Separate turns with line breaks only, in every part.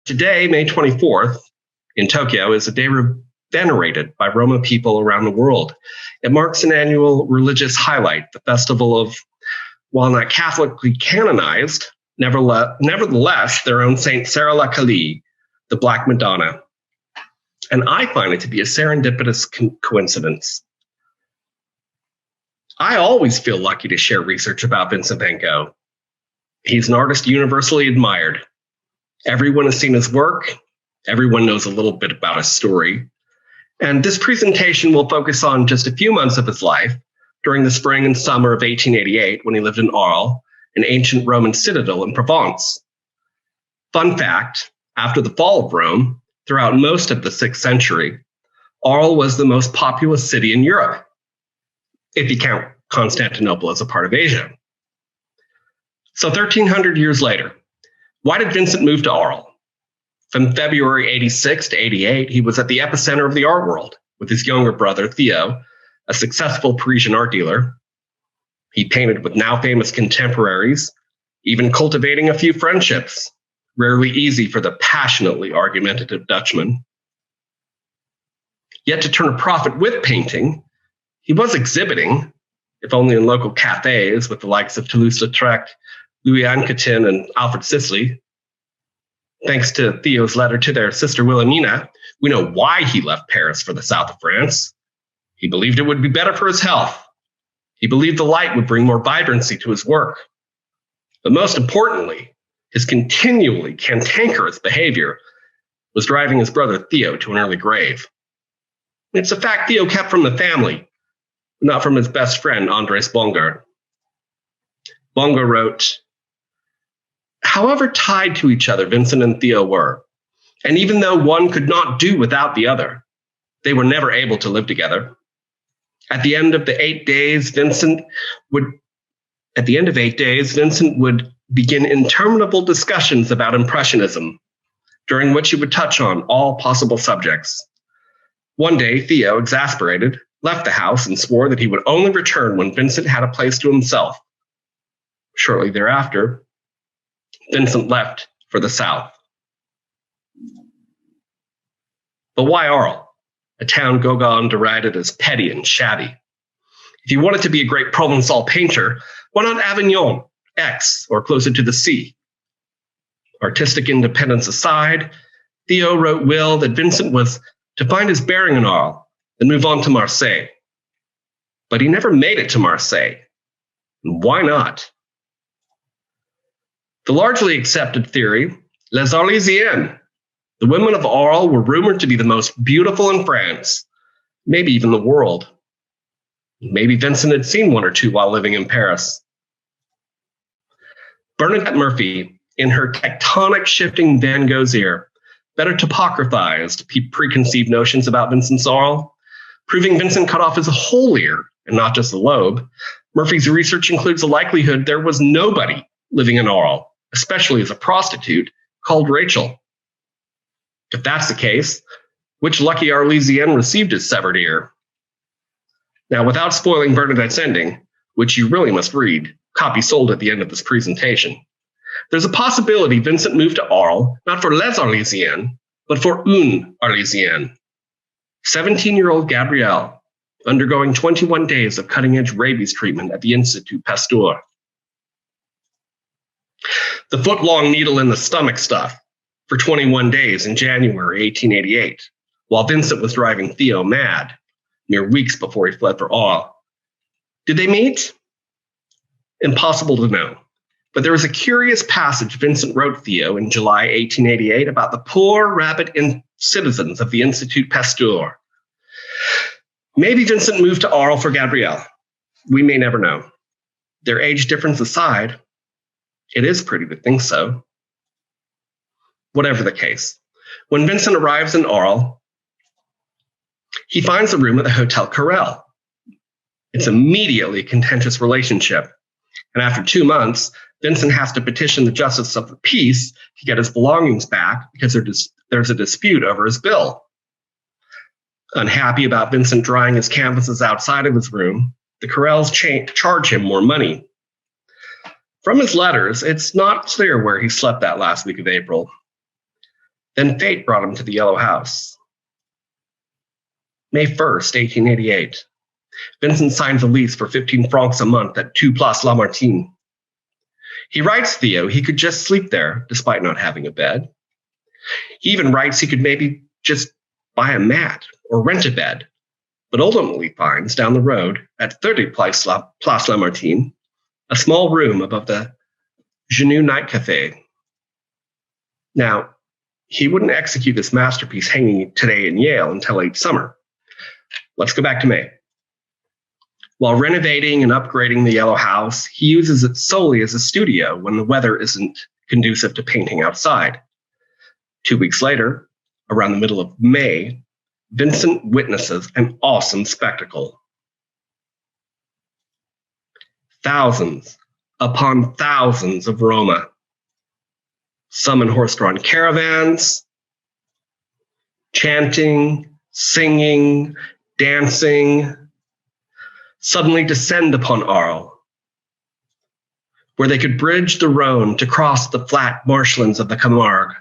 Today, May 24th, in Tokyo, is a day venerated by Roma people around the world. It marks an annual religious highlight, the festival of, while not Catholically canonized, nevertheless, their own Saint Sarah La Callie, the Black Madonna. And I find it to be a serendipitous coincidence. I always feel lucky to share research about Vincent van Gogh. He's an artist universally admired. Everyone has seen his work. Everyone knows a little bit about his story. And this presentation will focus on just a few months of his life during the spring and summer of 1888 when he lived in Arles, an ancient Roman citadel in Provence. Fun fact, after the fall of Rome, throughout most of the 6th century, Arles was the most populous city in Europe, if you count Constantinople as a part of Asia. So 1,300 years later, why did Vincent move to Arles? From February 86 to 88, he was at the epicenter of the art world with his younger brother, Theo, a successful Parisian art dealer. He painted with now famous contemporaries, even cultivating a few friendships, rarely easy for the passionately argumentative Dutchman. Yet to turn a profit with painting, he was exhibiting, if only in local cafes with the likes of Toulouse-Lautrec, Louis Anquetin, and Alfred Sisley. Thanks to Theo's letter to their sister Wilhelmina, we know why he left Paris for the south of France. He believed it would be better for his health. He believed the light would bring more vibrancy to his work. But most importantly, his continually cantankerous behavior was driving his brother Theo to an early grave. It's a fact Theo kept from the family, not from his best friend, Andres Bongard. Bongard wrote, "However tied to each other Vincent and Theo were, and even though one could not do without the other, they were never able to live together. At the end of 8 days, Vincent would begin interminable discussions about Impressionism, during which he would touch on all possible subjects. One day, Theo, exasperated, left the house and swore that he would only return when Vincent had a place to himself. Shortly thereafter, Vincent left for the south." But why Arles, a town Gauguin derided as petty and shabby? If he wanted to be a great Provençal painter, why not Avignon, Aix, or closer to the sea? Artistic independence aside, Theo wrote Will that Vincent was to find his bearing in Arles, then move on to Marseille. But he never made it to Marseille. And why not? The largely accepted theory, les Arlésiennes, the women of Arles were rumored to be the most beautiful in France, maybe even the world. Maybe Vincent had seen one or two while living in Paris. Bernadette Murphy, in her tectonic shifting Van Gogh's ear, better topographized preconceived notions about Vincent's Arles, proving Vincent cut off his whole ear and not just the lobe. Murphy's research includes the likelihood there was nobody living in Arles, especially as a prostitute, called Rachel. If that's the case, which lucky Arlesienne received his severed ear? Now, without spoiling Bernadette's ending, which you really must read, copy sold at the end of this presentation, there's a possibility Vincent moved to Arles, not for les Arlésiennes, but for une Arlésienne. 17-year-old Gabrielle, undergoing 21 days of cutting-edge rabies treatment at the Institut Pasteur. The foot-long needle in the stomach stuff for 21 days in January 1888, while Vincent was driving Theo mad, mere weeks before he fled for Arles. Did they meet? Impossible to know. But there was a curious passage Vincent wrote Theo in July 1888 about the poor, rabid citizens of the Institut Pasteur. Maybe Vincent moved to Arles for Gabrielle. We may never know. Their age difference aside, it is pretty to think so. Whatever the case, when Vincent arrives in Arles, he finds a room at the Hotel Carrel. It's immediately a contentious relationship. And after 2 months, Vincent has to petition the justice of the peace to get his belongings back because there's a dispute over his bill. Unhappy about Vincent drying his canvases outside of his room, the Carrels charge him more money. From his letters, it's not clear where he slept that last week of April. Then fate brought him to the Yellow House. May 1st, 1888. Vincent signs a lease for 15 francs a month at 2 Place Lamartine. He writes Theo he could just sleep there, despite not having a bed. He even writes he could maybe just buy a mat or rent a bed, but ultimately finds down the road at 30 Place Lamartine a small room above the Genou Night Café. Now, he wouldn't execute this masterpiece hanging today in Yale until late summer. Let's go back to May. While renovating and upgrading the Yellow House, he uses it solely as a studio when the weather isn't conducive to painting outside. 2 weeks later, around the middle of May, Vincent witnesses an awesome spectacle. Thousands upon thousands of Roma, some in horse-drawn caravans, chanting, singing, dancing, suddenly descend upon Arles, where they could bridge the Rhône to cross the flat marshlands of the Camargue,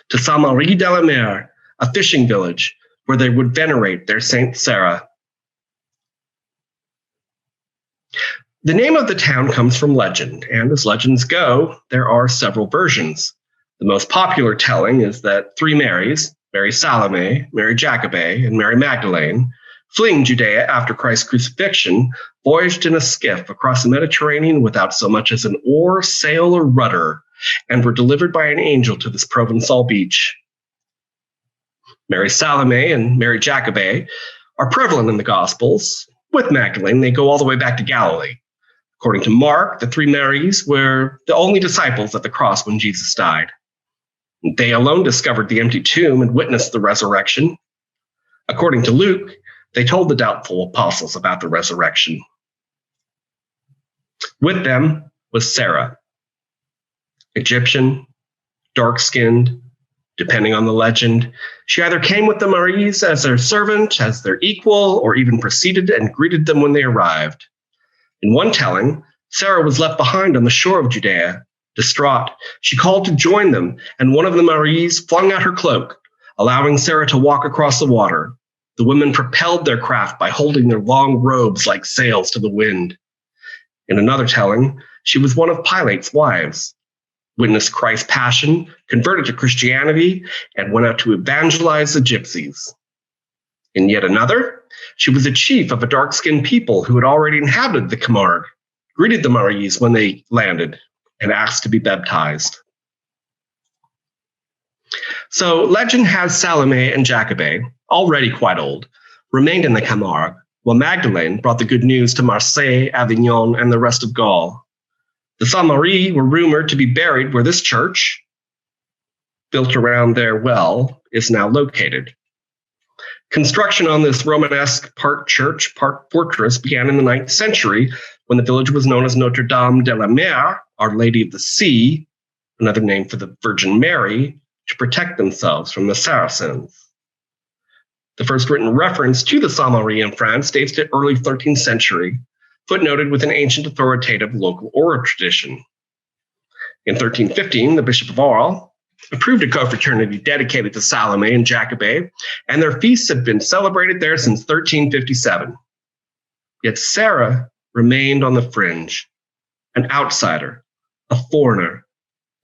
to Saintes-Maries-de-la-Mer, a fishing village where they would venerate their Saint Sarah. The name of the town comes from legend, and as legends go, there are several versions. The most popular telling is that three Marys, Mary Salome, Mary Jacobea, and Mary Magdalene, fleeing Judea after Christ's crucifixion, voyaged in a skiff across the Mediterranean without so much as an oar, sail, or rudder, and were delivered by an angel to this Provençal beach. Mary Salome and Mary Jacobea are prevalent in the Gospels. With Magdalene, they go all the way back to Galilee. According to Mark, the three Marys were the only disciples at the cross when Jesus died. They alone discovered the empty tomb and witnessed the resurrection. According to Luke, they told the doubtful apostles about the resurrection. With them was Sarah, Egyptian, dark-skinned, depending on the legend. She either came with the Maries as their servant, as their equal, or even preceded and greeted them when they arrived. In one telling, Sarah was left behind on the shore of Judea. Distraught, she called to join them, and one of the Maries flung out her cloak, allowing Sarah to walk across the water. The women propelled their craft by holding their long robes like sails to the wind. In another telling, she was one of Pilate's wives, witnessed Christ's passion, converted to Christianity, and went out to evangelize the gypsies. In yet another, she was a chief of a dark-skinned people who had already inhabited the Camargue, greeted the Maries when they landed, and asked to be baptized. So legend has Salome and Jacobea, already quite old, remained in the Camargue, while Magdalene brought the good news to Marseille, Avignon, and the rest of Gaul. The Saintes-Maries were rumored to be buried where this church, built around their well, is now located. Construction on this Romanesque part church, part fortress began in the 9th century when the village was known as Notre Dame de la Mer, Our Lady of the Sea, another name for the Virgin Mary, to protect themselves from the Saracens. The first written reference to the Saintes-Maries in France dates to early 13th century, footnoted with an ancient authoritative local oral tradition. In 1315, the Bishop of Arles approved a confraternity dedicated to Salome and Jacobea, and their feasts have been celebrated there since 1357. Yet Sarah remained on the fringe, an outsider, a foreigner,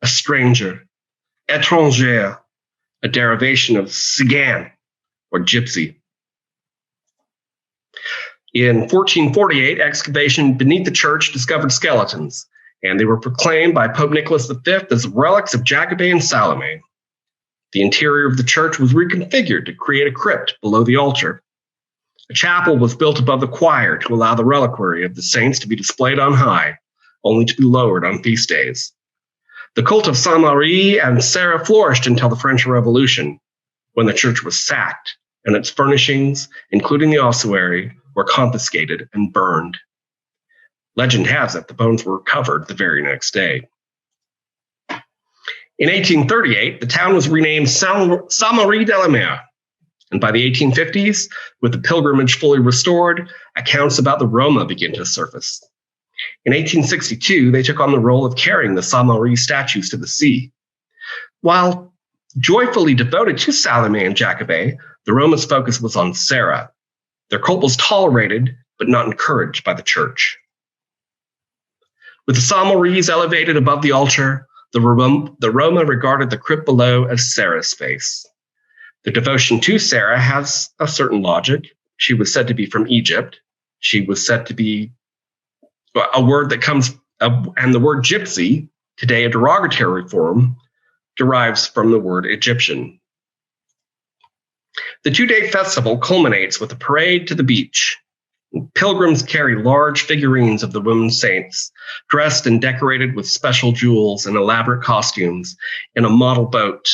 a stranger, étrangère, a derivation of cigan, or gypsy. In 1448, excavation beneath the church discovered skeletons, and they were proclaimed by Pope Nicholas V as relics of Jacobea and Salome. The interior of the church was reconfigured to create a crypt below the altar. A chapel was built above the choir to allow the reliquary of the saints to be displayed on high, only to be lowered on feast days. The cult of Saintes-Maries and Sarah flourished until the French Revolution, when the church was sacked and its furnishings, including the ossuary, were confiscated and burned. Legend has it the bones were recovered the very next day. In 1838, the town was renamed Saintes-Maries-de-la-Mer, and by the 1850s, with the pilgrimage fully restored, accounts about the Roma began to surface. In 1862, they took on the role of carrying the Saintes-Maries statues to the sea. While Joyfully devoted to Salome and Jacobea, the Romans' focus was on Sarah. Their cult was tolerated, but not encouraged by the church. With the Saintes-Maries elevated above the altar, the Roma regarded the crypt below as Sarah's space. The devotion to Sarah has a certain logic. She was said to be from Egypt. She was said to be a word that comes, and the word gypsy, today a derogatory form, derives from the word Egyptian. The two-day festival culminates with a parade to the beach. Pilgrims carry large figurines of the women saints, dressed and decorated with special jewels and elaborate costumes, in a model boat.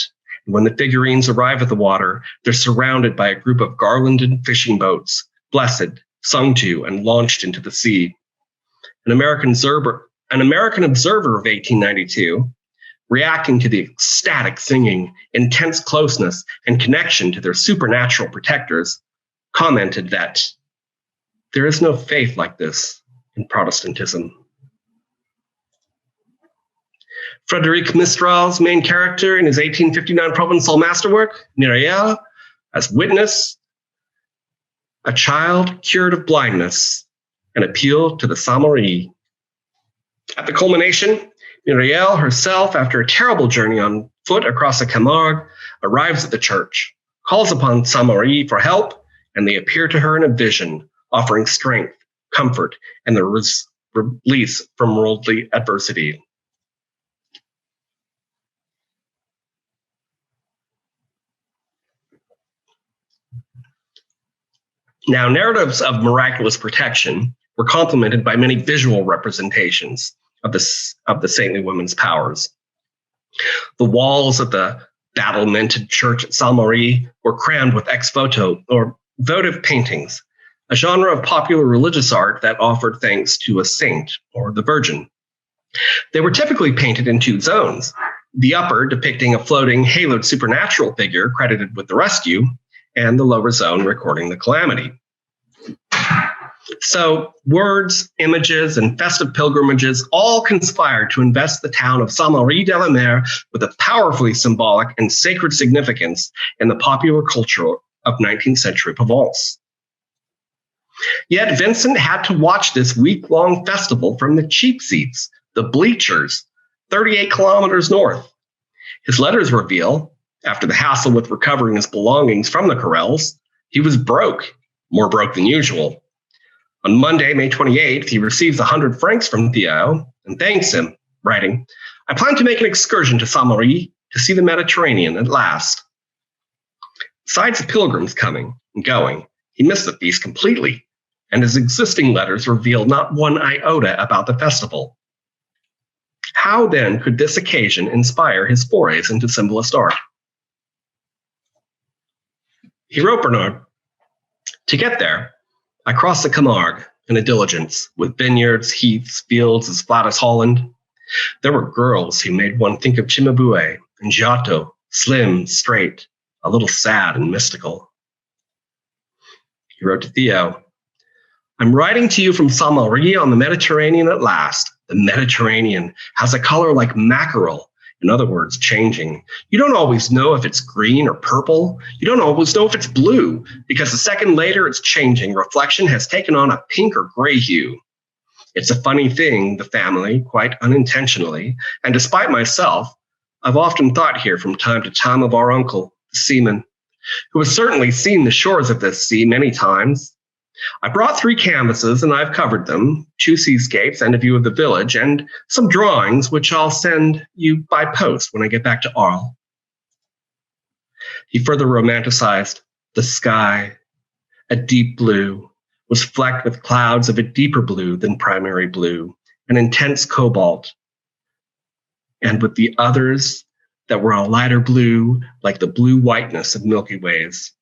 And when the figurines arrive at the water, they're surrounded by a group of garlanded fishing boats, blessed, sung to, and launched into the sea. An American observer of 1892, reacting to the ecstatic singing, intense closeness, and connection to their supernatural protectors, commented that there is no faith like this in Protestantism. Frédéric Mistral's main character in his 1859 Provençal masterwork, Myriel, has witnessed a child cured of blindness, an appeal to the Saintes-Maries. At the culmination, Myriel herself, after a terrible journey on foot across the Camargue, arrives at the church, calls upon Saintes-Maries for help, and they appear to her in a vision, offering strength, comfort, and the release from worldly adversity. Now, narratives of miraculous protection were complemented by many visual representations of the saintly women's powers. The walls of the battlemented church at Saintes-Maries were crammed with ex voto, or votive paintings, a genre of popular religious art that offered thanks to a saint or the Virgin. They were typically painted in two zones, the upper depicting a floating haloed supernatural figure credited with the rescue, and the lower zone recording the calamity. So words, images, and festive pilgrimages all conspired to invest the town of Saintes-Maries-de-la-Mer with a powerfully symbolic and sacred significance in the popular culture of 19th century Provence. Yet Vincent had to watch this week-long festival from the cheap seats, the bleachers, 38 kilometers north. His letters reveal, after the hassle with recovering his belongings from the Corrals, he was broke, more broke than usual. On Monday, May 28th, he receives 100 francs from Theo and thanks him, writing, "I plan to make an excursion to Saintes-Maries to see the Mediterranean at last." Besides the pilgrims coming and going, he missed the feast completely, and his existing letters reveal not one iota about the festival. How then could this occasion inspire his forays into symbolist art? He wrote Bernard, "To get there, I crossed the Camargue in a diligence, with vineyards, heaths, fields as flat as Holland. There were girls who made one think of Cimabue and Giotto, slim, straight, a little sad and mystical." He wrote to Theo, "I'm writing to you from Saintes-Maries on the Mediterranean at last. The Mediterranean has a color like mackerel, in other words, changing. You don't always know if it's green or purple. You don't always know if it's blue, because a second later it's changing. Reflection has taken on a pink or gray hue. It's a funny thing, the family, quite unintentionally, and despite myself, I've often thought here from time to time of our uncle, the seaman, who has certainly seen the shores of this sea many times. I brought 3 canvases and I've covered them, 2 seascapes and a view of the village, and some drawings which I'll send you by post when I get back to Arles." He further romanticized the sky, a deep blue, was flecked with clouds of a deeper blue than primary blue, an intense cobalt, and with the others that were a lighter blue, like the blue whiteness of Milky Ways.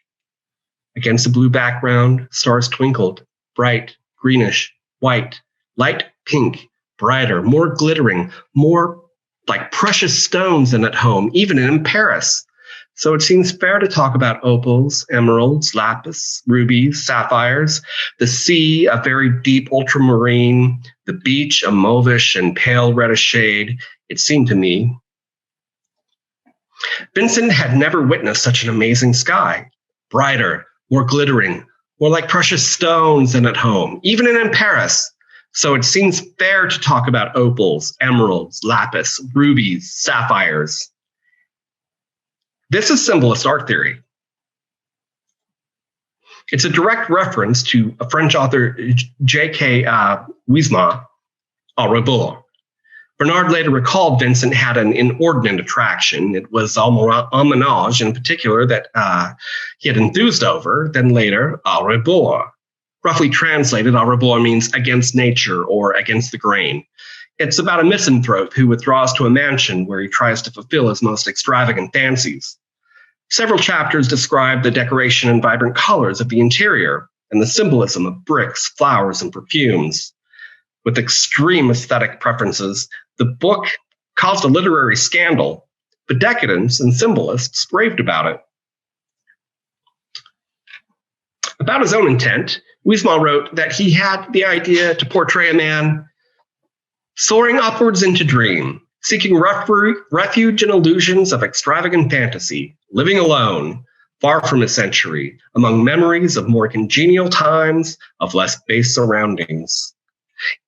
Against a blue background, stars twinkled, bright, greenish, white, light pink, brighter, more glittering, more like precious stones than at home, even in Paris. So it seems fair to talk about opals, emeralds, lapis, rubies, sapphires, the sea, a very deep ultramarine, the beach, a mauvish and pale reddish shade, it seemed to me. Vincent had never witnessed such an amazing sky, brighter, more glittering, more like precious stones than at home, even in Paris. So it seems fair to talk about opals, emeralds, lapis, rubies, sapphires. This is symbolist art theory. It's a direct reference to a French author, J.K. Wiseman, Reborn. Bernard later recalled Vincent had an inordinate attraction. It was hommage in particular that he had enthused over, then later, Reborn. Roughly translated, Reborn means against nature or against the grain. It's about a misanthrope who withdraws to a mansion where he tries to fulfill his most extravagant fancies. Several chapters describe the decoration and vibrant colors of the interior and the symbolism of bricks, flowers, and perfumes. With extreme aesthetic preferences, the book caused a literary scandal, but decadents and symbolists raved about it. About his own intent, Wiseman wrote that he had the idea to portray a man soaring upwards into dream, seeking refuge in illusions of extravagant fantasy, living alone, far from his century, among memories of more congenial times, of less base surroundings.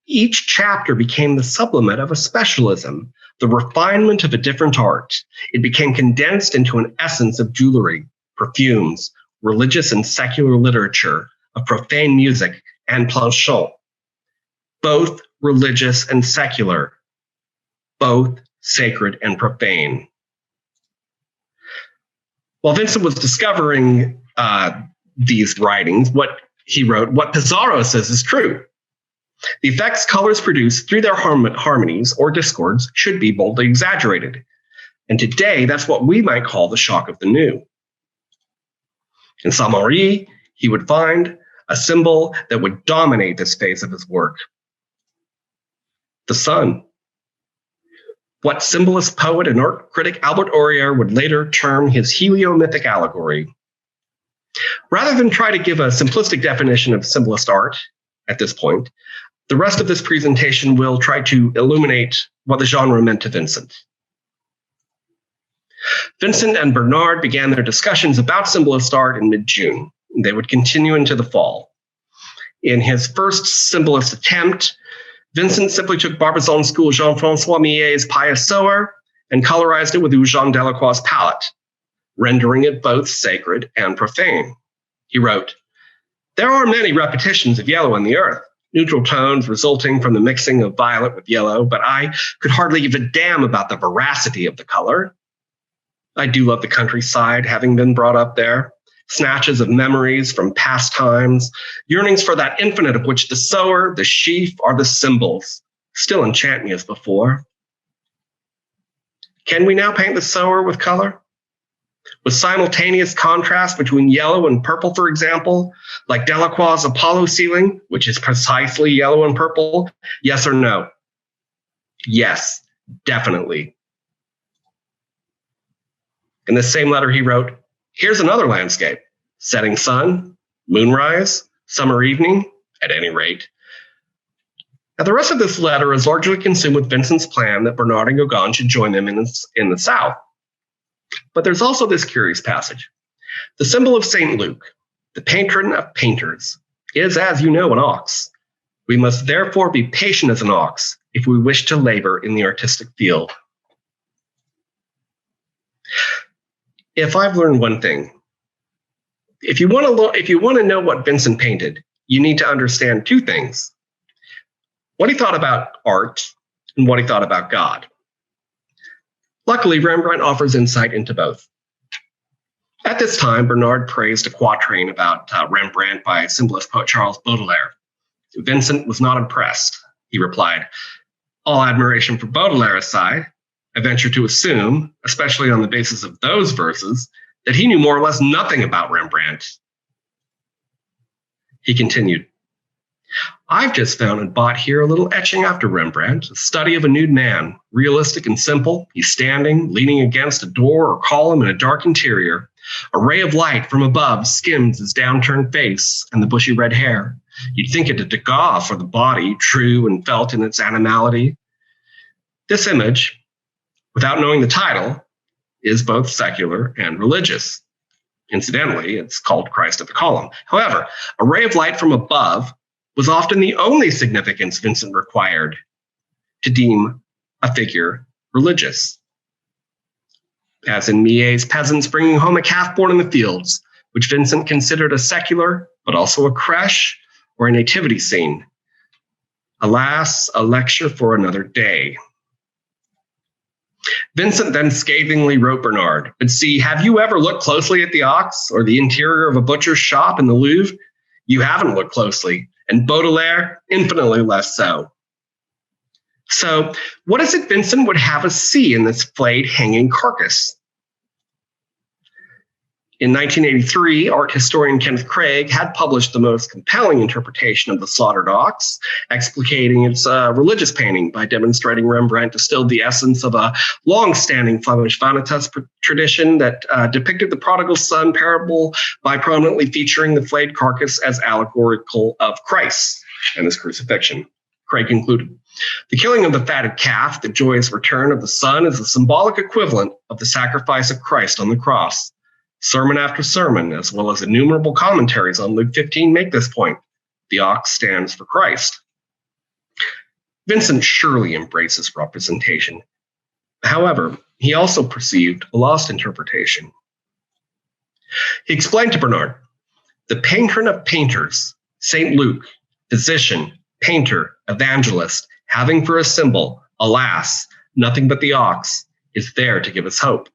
Each chapter became the supplement of a specialism, the refinement of a different art. It became condensed into an essence of jewelry, perfumes, religious and secular literature, of profane music, and planchon. Both religious and secular, both sacred and profane. While Vincent was discovering these writings, what he wrote, what Pizarro says is true. The effects colors produce through their harmonies or discords should be boldly exaggerated. And today, that's what we might call the shock of the new. In Saintes-Maries, he would find a symbol that would dominate this phase of his work. The sun. What symbolist poet and art critic Albert Aurier would later term his heliomythic allegory. Rather than try to give a simplistic definition of symbolist art at this point, the rest of this presentation will try to illuminate what the genre meant to Vincent. Vincent and Bernard began their discussions about symbolist art in mid-June. They would continue into the fall. In his first symbolist attempt, Vincent simply took Barbizon School Jean-François Millet's Pious Sower and colorized it with Eugène Delacroix's palette, rendering it both sacred and profane. He wrote, "There are many repetitions of yellow in the earth, neutral tones resulting from the mixing of violet with yellow, but I could hardly give a damn about the veracity of the color. I do love the countryside, having been brought up there. Snatches of memories from past times, yearnings for that infinite of which the sower, the sheaf, are the symbols, still enchant me as before. Can we now paint the sower with color? With simultaneous contrast between yellow and purple, for example, like Delacroix's Apollo ceiling, which is precisely yellow and purple? Yes or no? Yes, definitely." In the same letter he wrote, "Here's another landscape, setting sun, moonrise, summer evening, at any rate." Now, the rest of this letter is largely consumed with Vincent's plan that Bernard and Gauguin should join them in the south. But there's also this curious passage. "The symbol of St. Luke, the patron of painters, is, as you know, an ox. We must therefore be patient as an ox if we wish to labor in the artistic field." If I've learned one thing, if you want to know what Vincent painted, you need to understand two things: what he thought about art and what he thought about God. Luckily, Rembrandt offers insight into both. At this time, Bernard praised a quatrain about Rembrandt by symbolist poet Charles Baudelaire. Vincent was not impressed. He replied, "All admiration for Baudelaire aside, I venture to assume, especially on the basis of those verses, that he knew more or less nothing about Rembrandt." He continued, "I've just found and bought here a little etching after Rembrandt, a study of a nude man, realistic and simple. He's standing, leaning against a door or column in a dark interior. A ray of light from above skims his downturned face and the bushy red hair. You'd think it a Degas for the body, true and felt in its animality. This image, without knowing the title, is both secular and religious. Incidentally, it's called Christ at the Column. However, a ray of light from above was often the only significance Vincent required to deem a figure religious. As in Millet's Peasants Bringing Home a Calf Born in the Fields, which Vincent considered a secular, but also a creche or a nativity scene. Alas, a lecture for another day. Vincent then scathingly wrote Bernard, "But see, have you ever looked closely at the ox or the interior of a butcher's shop in the Louvre? You haven't looked closely, and Baudelaire infinitely less so." So, what is it Vincent would have us see in this flayed hanging carcass? In 1983, art historian Kenneth Craig had published the most compelling interpretation of the slaughtered ox, explicating its religious painting by demonstrating Rembrandt distilled the essence of a long-standing Flemish vanitas tradition that depicted the prodigal son parable by prominently featuring the flayed carcass as allegorical of Christ and his crucifixion. Craig concluded, "The killing of the fatted calf, the joyous return of the son, is the symbolic equivalent of the sacrifice of Christ on the cross. Sermon after sermon, as well as innumerable commentaries on Luke 15, make this point. The ox stands for Christ." Vincent surely embraces representation. However, he also perceived a lost interpretation. He explained to Bernard, "The patron of painters, St. Luke, physician, painter, evangelist, having for a symbol, alas, nothing but the ox, is there to give us hope."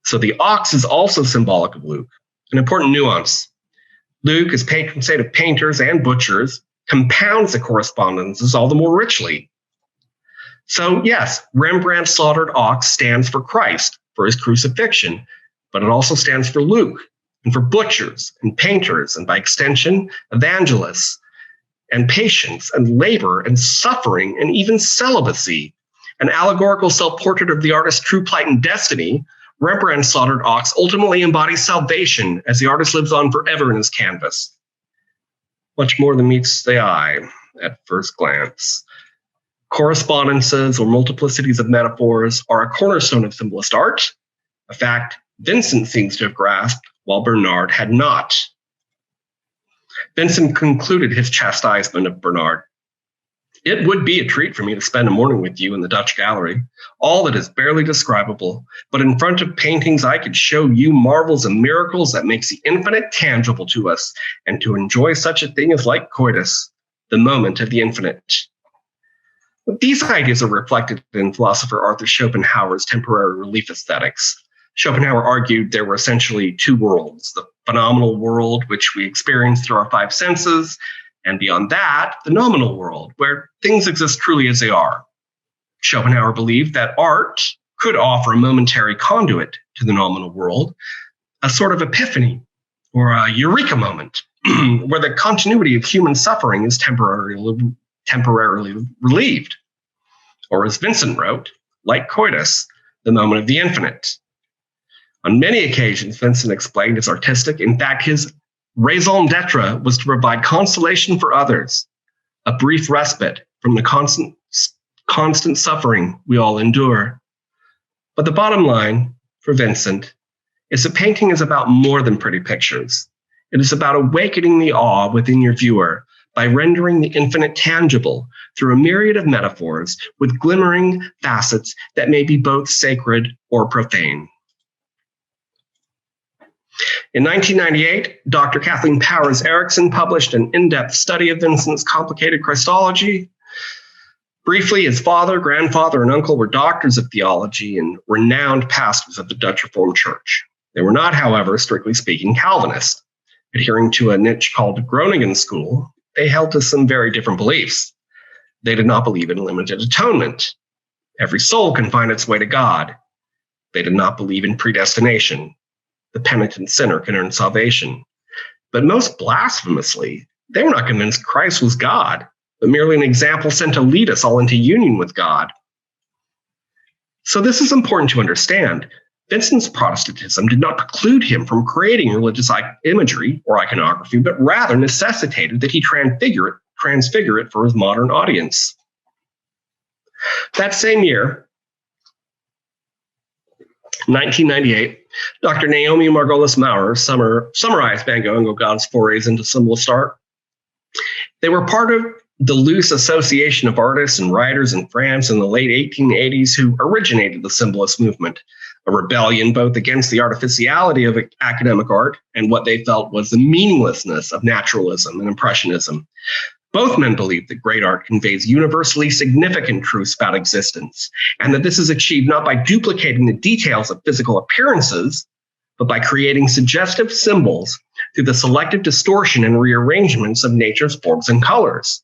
So the ox is also symbolic of Luke, an important nuance. Luke, as patron saint of painters and butchers, compounds the correspondences all the more richly. So yes, Rembrandt's slaughtered ox stands for Christ, for his crucifixion, but it also stands for Luke, and for butchers and painters, and by extension, evangelists, and patience and labor and suffering and even celibacy. An allegorical self-portrait of the artist's true plight and destiny, Rembrandt's slaughtered ox ultimately embodies salvation as the artist lives on forever in his canvas. Much more than meets the eye at first glance. Correspondences or multiplicities of metaphors are a cornerstone of symbolist art, a fact Vincent seems to have grasped while Bernard had not. Vincent concluded his chastisement of Bernard. "It would be a treat for me to spend a morning with you in the Dutch gallery, all that is barely describable, but in front of paintings I could show you marvels and miracles that makes the infinite tangible to us, and to enjoy such a thing as like coitus, the moment of the infinite." These ideas are reflected in philosopher Arthur Schopenhauer's temporary relief aesthetics. Schopenhauer argued there were essentially two worlds, the phenomenal world, which we experience through our five senses, and beyond that, the nominal world, where things exist truly as they are. Schopenhauer believed that art could offer a momentary conduit to the nominal world, a sort of epiphany or a eureka moment, where the continuity of human suffering is temporarily relieved. Or as Vincent wrote, like coitus, the moment of the infinite. On many occasions, Vincent explained his artistic, in fact, his raison d'etre was to provide consolation for others, a brief respite from the constant suffering we all endure. But the bottom line for Vincent is that painting is about more than pretty pictures. It is about awakening the awe within your viewer by rendering the infinite tangible through a myriad of metaphors with glimmering facets that may be both sacred or profane. In 1998, Dr. Kathleen Powers Erickson published an in-depth study of Vincent's complicated Christology. Briefly, his father, grandfather, and uncle were doctors of theology and renowned pastors of the Dutch Reformed Church. They were not, however, strictly speaking, Calvinist. Adhering to a niche called the Groningen School, they held to some very different beliefs. They did not believe in limited atonement. Every soul can find its way to God. They did not believe in predestination. The penitent sinner can earn salvation. But most blasphemously, they were not convinced Christ was God, but merely an example sent to lead us all into union with God. So this is important to understand. Vincent's Protestantism did not preclude him from creating religious imagery or iconography, but rather necessitated that he transfigure it for his modern audience. That same year, In 1998, Dr. Naomi Margolis Maurer summarized Van Gogh and Gauguin's forays into symbolist art. They were part of the loose association of artists and writers in France in the late 1880s who originated the Symbolist Movement, a rebellion both against the artificiality of academic art and what they felt was the meaninglessness of naturalism and impressionism. Both men believed that great art conveys universally significant truths about existence, and that this is achieved not by duplicating the details of physical appearances, but by creating suggestive symbols through the selective distortion and rearrangements of nature's forms and colors.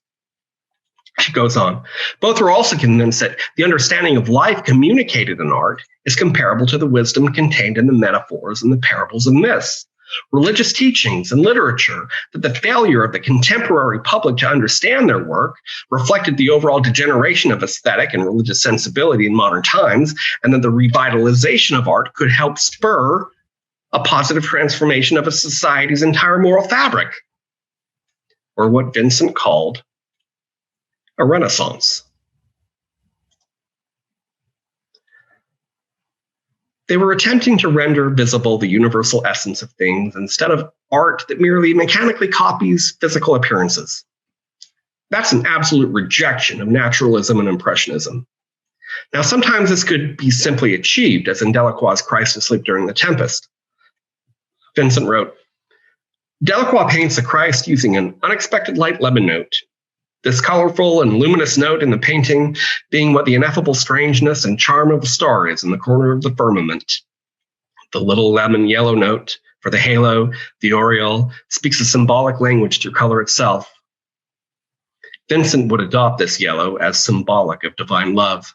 She goes on. Both were also convinced that the understanding of life communicated in art is comparable to the wisdom contained in the metaphors and the parables and myths. Religious teachings and literature, that the failure of the contemporary public to understand their work reflected the overall degeneration of aesthetic and religious sensibility in modern times, and that the revitalization of art could help spur a positive transformation of a society's entire moral fabric, or what Vincent called a Renaissance. They were attempting to render visible the universal essence of things instead of art that merely mechanically copies physical appearances. That's an absolute rejection of naturalism and impressionism. Now, sometimes this could be simply achieved, as in Delacroix's Christ Asleep During the Tempest. Vincent wrote, Delacroix paints the Christ using an unexpected light lemon note. This colorful and luminous note in the painting being what the ineffable strangeness and charm of the star is in the corner of the firmament. The little lemon yellow note for the halo, the aureole, speaks a symbolic language through color itself. Vincent would adopt this yellow as symbolic of divine love.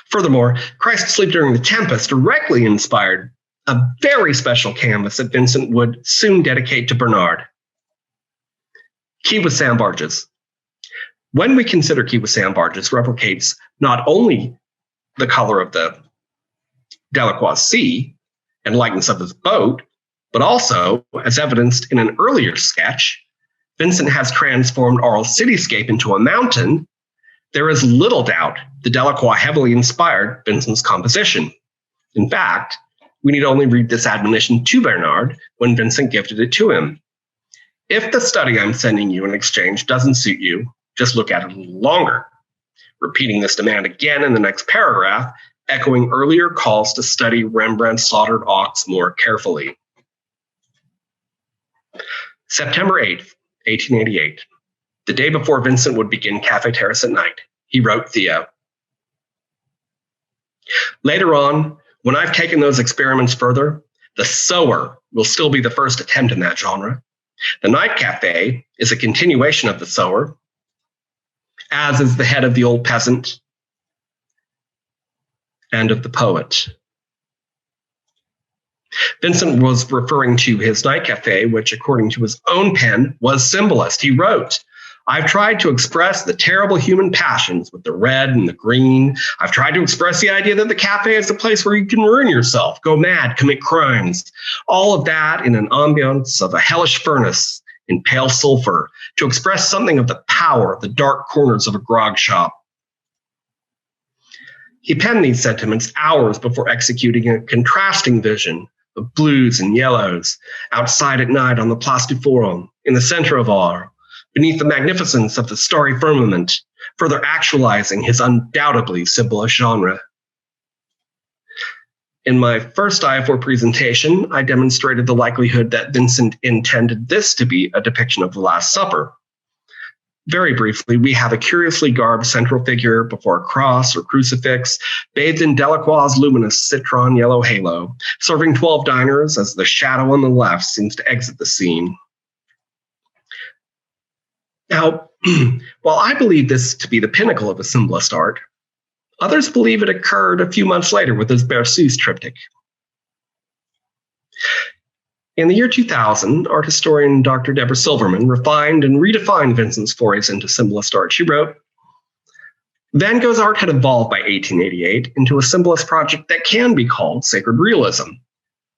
Furthermore, Christ Asleep During the Tempest directly inspired a very special canvas that Vincent would soon dedicate to Bernard. Quay with sandbarges. When we consider Quay with sandbarges replicates not only the color of the Delacroix sea and likeness of his boat, but also, as evidenced in an earlier sketch, Vincent has transformed Arles cityscape into a mountain. There is little doubt that Delacroix heavily inspired Vincent's composition. In fact, we need only read this admonition to Bernard when Vincent gifted it to him. If the study I'm sending you in exchange doesn't suit you, just look at it a little longer. Repeating this demand again in the next paragraph, echoing earlier calls to study Rembrandt's Slaughtered Ox more carefully. September 8th, 1888, the day before Vincent would begin Café Terrace at night, he wrote Theo. Later on, when I've taken those experiments further, the sower will still be the first attempt in that genre. The night cafe is a continuation of the sower, as is the head of the old peasant and of the poet. Vincent was referring to his night cafe, which, according to his own pen, was symbolist. He wrote, I've tried to express the terrible human passions with the red and the green. I've tried to express the idea that the cafe is a place where you can ruin yourself, go mad, commit crimes. All of that in an ambiance of a hellish furnace in pale sulfur, to express something of the power of the dark corners of a grog shop. He penned these sentiments hours before executing a contrasting vision of blues and yellows outside at night on the Place du Forum, in the center of Arles, beneath the magnificence of the starry firmament, further actualizing his undoubtedly symbolist genre. In my first IAFOR presentation, I demonstrated the likelihood that Vincent intended this to be a depiction of the Last Supper. Very briefly, we have a curiously garbed central figure before a cross or crucifix, bathed in Delacroix's luminous citron yellow halo, serving 12 diners as the shadow on the left seems to exit the scene. Now, while I believe this to be the pinnacle of a symbolist art, others believe it occurred a few months later with his Berceuse triptych. In the year 2000, art historian Dr. Deborah Silverman refined and redefined Vincent's forays into symbolist art. She wrote, Van Gogh's art had evolved by 1888 into a symbolist project that can be called sacred realism,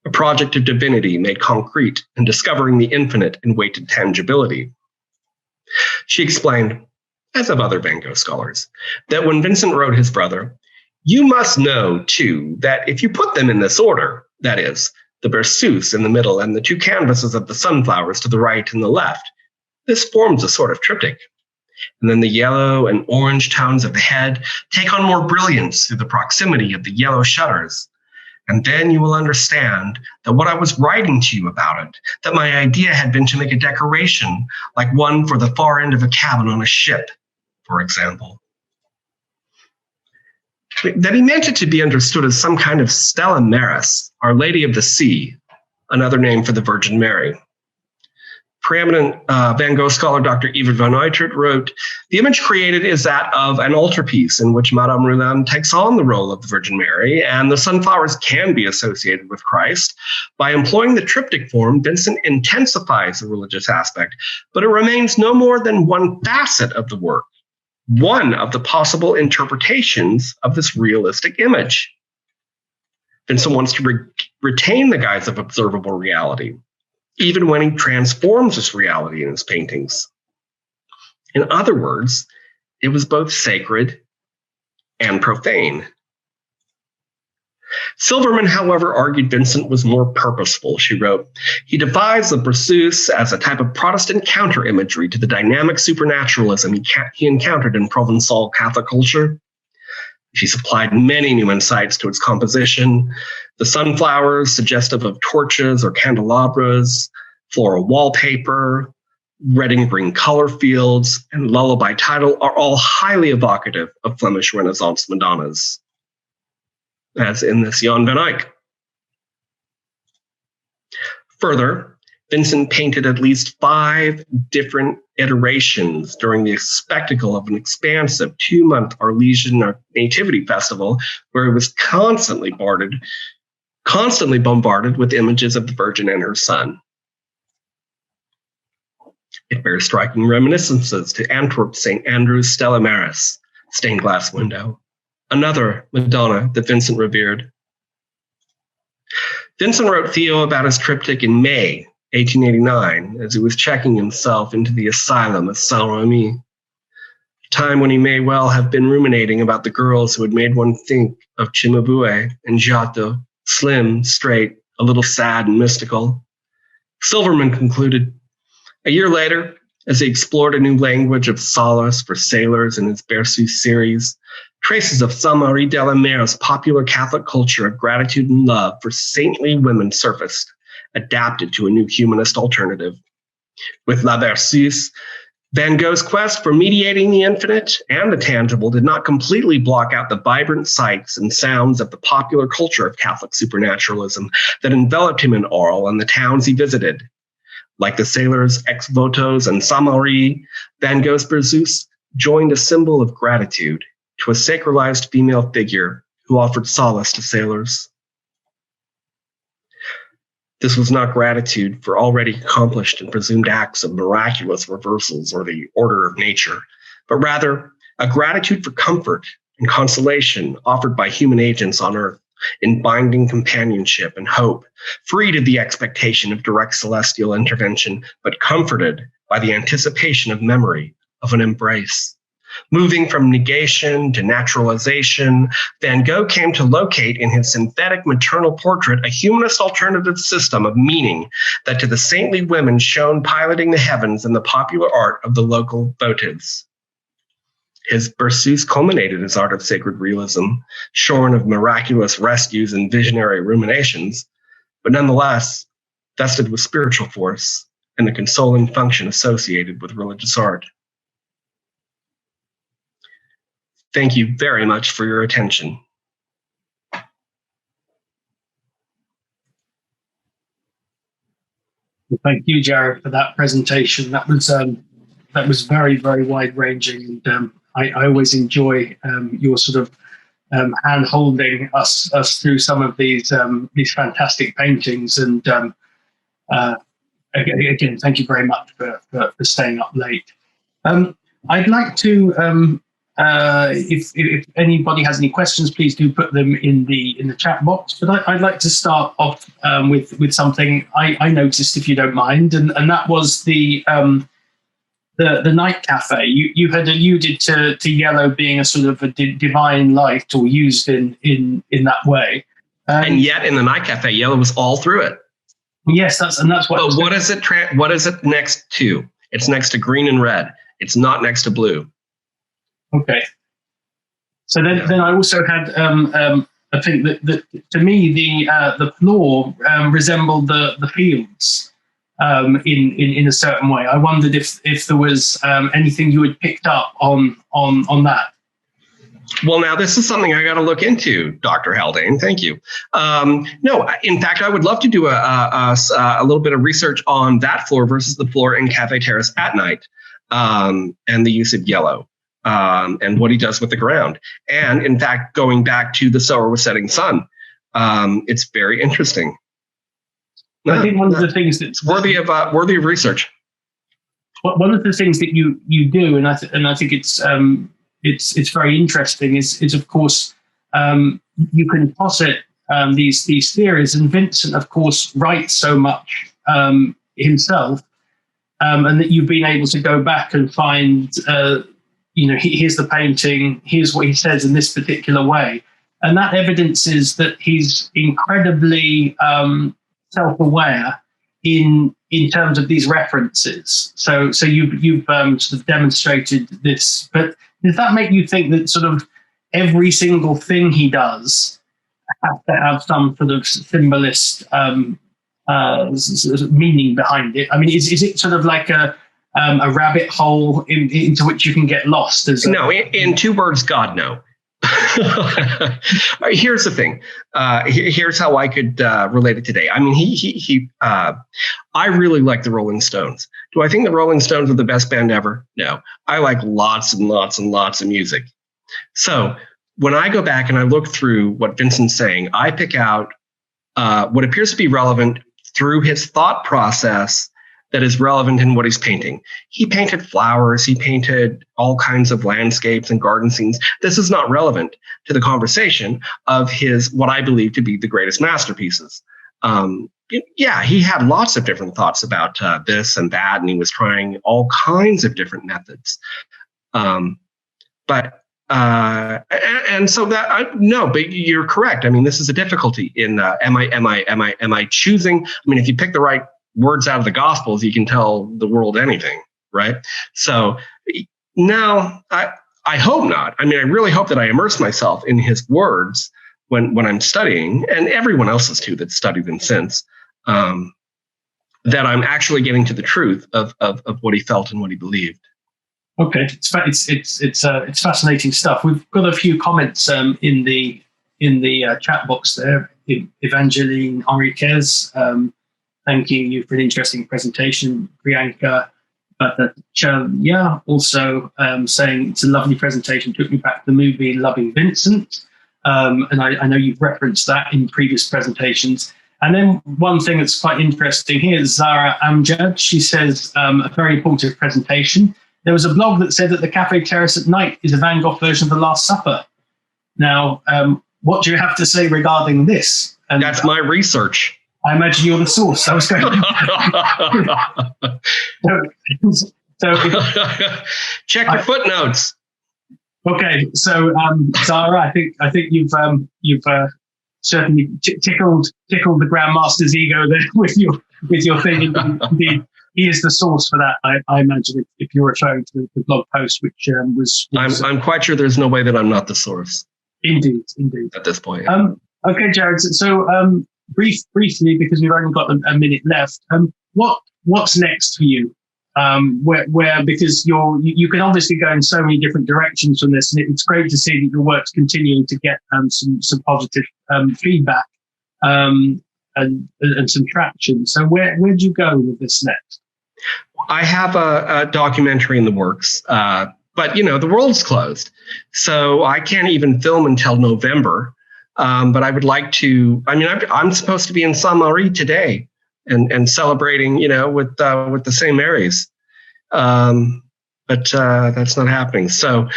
a project of divinity made concrete and discovering the infinite in weighted tangibility. She explained, as have other Van Gogh scholars, that when Vincent wrote his brother, You must know, too, that if you put them in this order, that is, the Berceuse in the middle and the two canvases of the sunflowers to the right and the left, this forms a sort of triptych. And then the yellow and orange tones of the head take on more brilliance through the proximity of the yellow shutters. And then you will understand that what I was writing to you about it, that my idea had been to make a decoration like one for the far end of a cabin on a ship, for example. That he meant it to be understood as some kind of Stella Maris, Our Lady of the Sea, another name for the Virgin Mary. Preeminent Van Gogh scholar Dr. Eva van Gogh wrote, "The image created is that of an altarpiece in which Madame Roland takes on the role of the Virgin Mary, and the sunflowers can be associated with Christ. By employing the triptych form, Vincent intensifies the religious aspect, but it remains no more than one facet of the work, one of the possible interpretations of this realistic image. Vincent wants to retain the guise of observable reality, even when he transforms this reality in his paintings. In other words, it was both sacred and profane." Silverman, however, argued Vincent was more purposeful. She wrote, "He devised the Berceuse as a type of Protestant counter-imagery to the dynamic supernaturalism he encountered in Provençal Catholic culture. She supplied many new insights to its composition. The sunflowers, suggestive of torches or candelabras, floral wallpaper, red and green color fields, and lullaby title are all highly evocative of Flemish Renaissance Madonnas, as in this Jan van Eyck. Further, Vincent painted at least 5 different iterations during the spectacle of an expansive 2-month Arlesian Nativity Festival, where he was constantly bombarded with images of the Virgin and her Son. It bears striking reminiscences to Antwerp's St. Andrew's Stella Maris, stained glass window, another Madonna that Vincent revered. Vincent wrote Theo about his triptych in May 1889, as he was checking himself into the asylum at Saint-Remy, a time when he may well have been ruminating about the girls who had made one think of Cimabue and Giotto, slim, straight, a little sad and mystical. Silverman concluded, a year later, as he explored a new language of solace for sailors in his Berceuse series, traces of Saintes-Maries-de-la-Mer's popular Catholic culture of gratitude and love for saintly women surfaced, adapted to a new humanist alternative. With La Berceuse, Van Gogh's quest for mediating the infinite and the tangible did not completely block out the vibrant sights and sounds of the popular culture of Catholic supernaturalism that enveloped him in Arles and the towns he visited. Like the sailors' ex-votos and Saintes-Maries, Van Gogh's Berceuse joined a symbol of gratitude to a sacralized female figure who offered solace to sailors. This was not gratitude for already accomplished and presumed acts of miraculous reversals or the order of nature, but rather a gratitude for comfort and consolation offered by human agents on earth in binding companionship and hope, freed of the expectation of direct celestial intervention, but comforted by the anticipation of memory of an embrace. Moving from negation to naturalization, Van Gogh came to locate in his synthetic maternal portrait a humanist alternative system of meaning that to the saintly women shone piloting the heavens in the popular art of the local votives. His Berceuse culminated his art of sacred realism, shorn of miraculous rescues and visionary ruminations, but nonetheless vested with spiritual force and the consoling function associated with religious art. Thank you very much for your attention.
Well, thank you, Jared, for that presentation. That was very, very wide-ranging, and I always enjoy your sort of hand-holding us through some of these fantastic paintings. And again, thank you very much for staying up late. I'd like to. If anybody has any questions, please do put them in the chat box. But I'd like to start off with something I noticed, if you don't mind, and that was the the night cafe, you had alluded to yellow being a sort of a divine light, or used in that way.
And yet, in the night cafe, yellow was all through it.
Yes, that's what.
But what is it? What is it next to? It's next to green and red. It's not next to blue.
Okay. So then I also had I think that to me the floor resembled the fields in a certain way. I wondered if there was anything you had picked up on that.
Well, now this is something I got to look into, Dr. Haldane. Thank you. No, in fact, I would love to do a little bit of research on that floor versus the floor in Cafe Terrace at night, and the use of yellow, and what he does with the ground. And in fact, going back to the Sower with Setting Sun, it's very interesting.
I think one of the things that's
worthy of research.
One of the things that you do, and I think it's very interesting, is of course you can posit these theories, and Vincent of course writes so much himself, and that you've been able to go back and find here's the painting, here's what he says in this particular way, and that evidences that he's incredibly self-aware in terms of these references. So you've sort of demonstrated this, but does that make you think that sort of every single thing he does has to have some sort of symbolist meaning behind it? I mean, is it sort of like a rabbit hole into which you can get lost?
No, in 2 words, God, no. Here's the thing. Here's how I could relate it today. I mean, I really like the Rolling Stones. Do I think the Rolling Stones are the best band ever? No. I like lots and lots and lots of music. So when I go back and I look through what Vincent's saying, I pick out what appears to be relevant through his thought process that is relevant in what he's painting. He painted flowers. He painted all kinds of landscapes and garden scenes. This is not relevant to the conversation of his, what I believe to be the greatest masterpieces. Yeah, he had lots of different thoughts about this and that, and he was trying all kinds of different methods. And so no, but you're correct. I mean, this is a difficulty in, am I choosing? I mean, if you pick the right words out of the Gospels, you can tell the world anything, right? So no, I hope not. I mean, I really hope that I immerse myself in his words when I'm studying, and everyone else's too that's studied them since, that I'm actually getting to the truth of what he felt and what he believed.
Okay, it's fascinating stuff. We've got a few comments in the chat box there. Evangeline Enriquez, thanking you for an interesting presentation. Priyanka Bhattacharya also saying it's a lovely presentation, took me back to the movie Loving Vincent. And I know you've referenced that in previous presentations. And then one thing that's quite interesting here is Zara Amjad. She says, a very important presentation. There was a blog that said that the Cafe Terrace at night is a Van Gogh version of The Last Supper. Now, what do you have to say regarding this? And
that's my research.
I imagine you're the source. I was going so
check your footnotes.
Okay, so Zara, I think you've certainly tickled the Grandmaster's ego there with your thing. Indeed, he is the source for that. I imagine if you're referring to the blog post, which was
I'm quite sure there's no way that I'm not the source.
Indeed. At
this point.
Okay, Jared. So briefly, because we've only got a minute left. What's next for you? Where because you can obviously go in so many different directions from this, and it's great to see that your work's continuing to get some positive feedback and some traction. So where do you go with this next?
I have a documentary in the works, but the world's closed, so I can't even film until November. But I would like to. I mean, I'm supposed to be in Saintes-Maries today and celebrating, with the Saintes-Maries, but that's not happening. So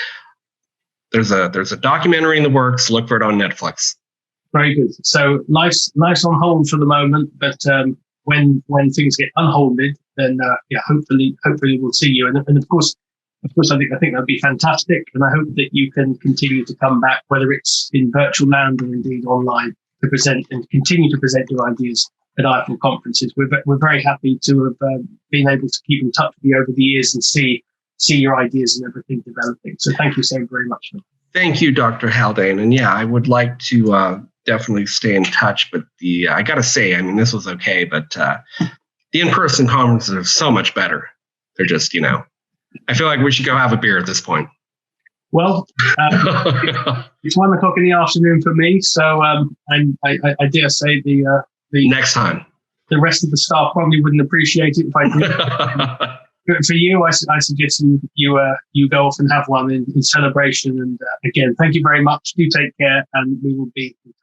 there's a documentary in the works. Look for it on Netflix.
Very good. So life's on hold for the moment, but when things get unholded, then hopefully we'll see you. And of course, I think that'd be fantastic. And I hope that you can continue to come back, whether it's in virtual land or indeed online, to present and continue to present your ideas at IAFOR conferences. We're very happy to have been able to keep in touch with you over the years and see your ideas and everything developing. So thank you so very much.
Thank you, Dr. Haldane. And yeah, I would like to definitely stay in touch. But I got to say, I mean, this was okay, but the in-person conferences are so much better. They're just, I feel like we should go have a beer at this point.
Well, it's 1 o'clock in the afternoon for me, so I dare say the
next time
the rest of the staff probably wouldn't appreciate it if I did. But for you, I suggest you go off and have one in celebration. And again, thank you very much. Do take care, and we will be in touch.